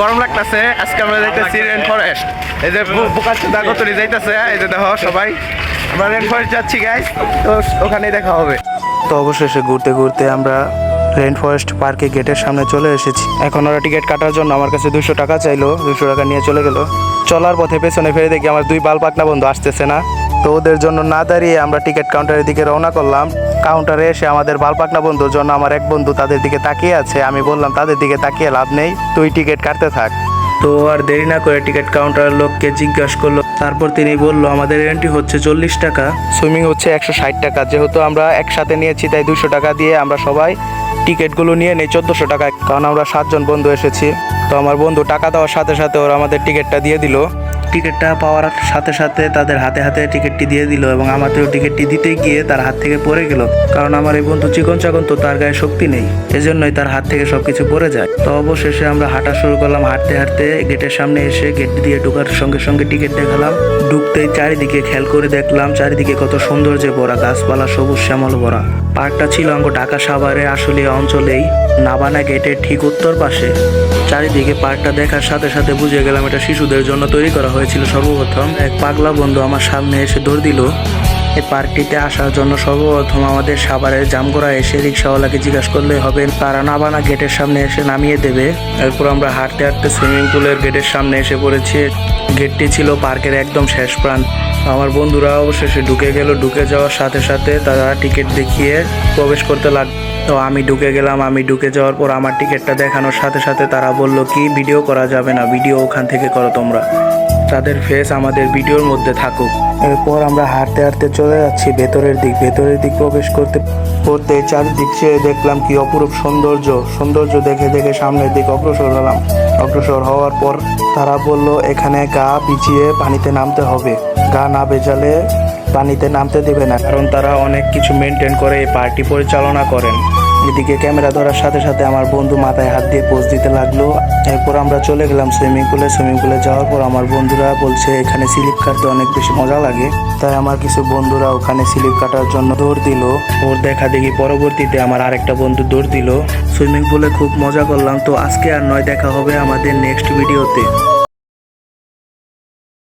গরম লাগতেছে। আজকে আমরা যাইতেছি রেন ফরেস্ট। এই যে বোকাচোদা কতরি যাইতেছে, এই যে দেখো সবাই আমরা রেন ফরেস্ট যাচ্ছি গাইস। তো ওখানেই দেখা হবে। তো অবশেষে ঘুরতে ঘুরতে আমরা রেন ফরেস্ট পার্কে গেটের সামনে চলে এসেছি। এখন ওরা টিকিট কাটার জন্য আমার কাছে 200 টাকা চাইলো, 200 টাকা নিয়ে চলে গেল। চলার পথে পেছনে ফিরে দেখি আমার 2 বাল পাকনা বন্ধু আসতেছে না। তো ওদের জন্য না দাঁড়িয়ে আমরা টিকিট কাউন্টারের দিকে রওনা করলাম। কাউন্টারে এসে আমাদের বাল পাকনা বন্ধুর জন্য আমার এক বন্ধু তাদের দিকে তাকিয়ে আছে। আমি বললাম তাদের দিকে তাকিয়ে লাভ নেই, তুই টিকিট কাটতে থাক। তো আর দেরি না করে টিকিট কাউন্টারের লোককে জিজ্ঞাসা করলো। তারপর তিনি বলল আমাদের এন্ট্রি হচ্ছে 40 টাকা, সুইমিং হচ্ছে 160 টাকা। যেহেতু আমরা একসাথে নিয়েছি তাই 200 টাকা দিয়ে আমরা সবাই টিকিটগুলো নিয়ে নেই 1400 টাকায়, কারণ আমরা 7 জন বন্ধু এসেছি। তো আমার বন্ধু টাকা দেওয়ার সাথে সাথে ওরা আমাদের টিকিটটা দিয়ে দিল। টিকিটটা পাওয়ার সাথে সাথে তাদের হাতে হাতে টিকিটটি দিয়ে দিল এবং আমাদেরও টিকিটটি দিতে গিয়ে তার হাত থেকে পড়ে গেল। কারণ আমার এই বন্ধু চিকন চাকন, তো তার গায়ে শক্তি নেই, এজন্যই তার হাত থেকে সবকিছু পড়ে যায়। তো অবশেষে আমরা হাঁটা শুরু করলাম। হাঁটতে হাঁটতে গেটের সামনে এসে গেট দিয়ে ঢোকার সঙ্গে সঙ্গে টিকিট দেখালাম। ঢুকতেই চারিদিকে খেয়াল করে দেখলাম চারিদিকে কত সৌন্দর্যে ভরা, গাছপালা সবুজ শ্যামল ভরা। পার্কটা ছিল আমাকে ঢাকা সাভারের আশুলিয়া অঞ্চলেই, নাবানা গেটের ঠিক উত্তর পাশে। চারিদিকে পার্কটা দেখার সাথে সাথে বুঝে গেলাম এটা শিশুদের জন্য তৈরি করা হয়েছিল। সর্বপ্রথম এক পাগলা বন্ধু আমার সামনে এসে দৌড় দিল। এই পার্কটিতে আসার জন্য সর্বপ্রথম আমাদের সাভারের জামগড়া এসে রিক্সাওয়ালাকে জিজ্ঞাসা করলে হবে, তারা নাবানা গেটের সামনে এসে নামিয়ে দেবে। এরপর আমরা হাঁটতে হাঁটতে সুইমিং পুলের গেটের সামনে এসে পড়েছি। গেটটি ছিল পার্কের একদম শেষ প্রান্ত। আমার বন্ধুরা অবশেষে ঢুকে গেল। ঢুকে যাওয়ার সাথে সাথে তারা টিকিট দেখিয়ে প্রবেশ করতে লাগলো। তো আমি ঢুকে গেলাম। আমি ঢুকে যাওয়ার পর আমার টিকিটটা দেখানোর সাথে সাথে তারা বলল কি ভিডিও করা যাবে না, ভিডিও ওখান থেকে করো তোমরা, তাদের ফেস আমাদের ভিডিওর মধ্যে থাকুক। এরপর আমরা হাঁটতে হাঁটতে চলে যাচ্ছি ভেতরের দিক প্রবেশ করতে করতে চারিদিক চেয়ে দেখলাম কি অপরূপ সৌন্দর্য দেখে দেখে সামনের দিকে অগ্রসর হওয়ার পর তারা বলল এখানে গা ভিজিয়ে পানিতে নামতে হবে, গা না ভেজালে পানিতে নামতে দেবে না, কারণ তারা অনেক কিছু মেনটেন করে এই পার্টি পরিচালনা করেন। এদিকে ক্যামেরা ধরার সাথে সাথে আমার বন্ধু মাথায় হাত দিয়ে পোজ দিতে লাগলো। এরপর আমরা চলে গেলাম সুইমিং পুলে যাওয়ার পর আমার বন্ধুরা বলছে এখানে স্লিপ কাটতে অনেক বেশি মজা লাগে, তাই আমার কিছু বন্ধুরা ওখানে স্লিপ কাটার জন্য দৌড় দিল। ওর দেখা দেখি পরবর্তীতে আমার আরেকটা বন্ধু দৌড় দিল। সুইমিং পুলে খুব মজা করলাম। তো আজকে আর নয়, দেখা হবে আমাদের নেক্সট ভিডিওতে।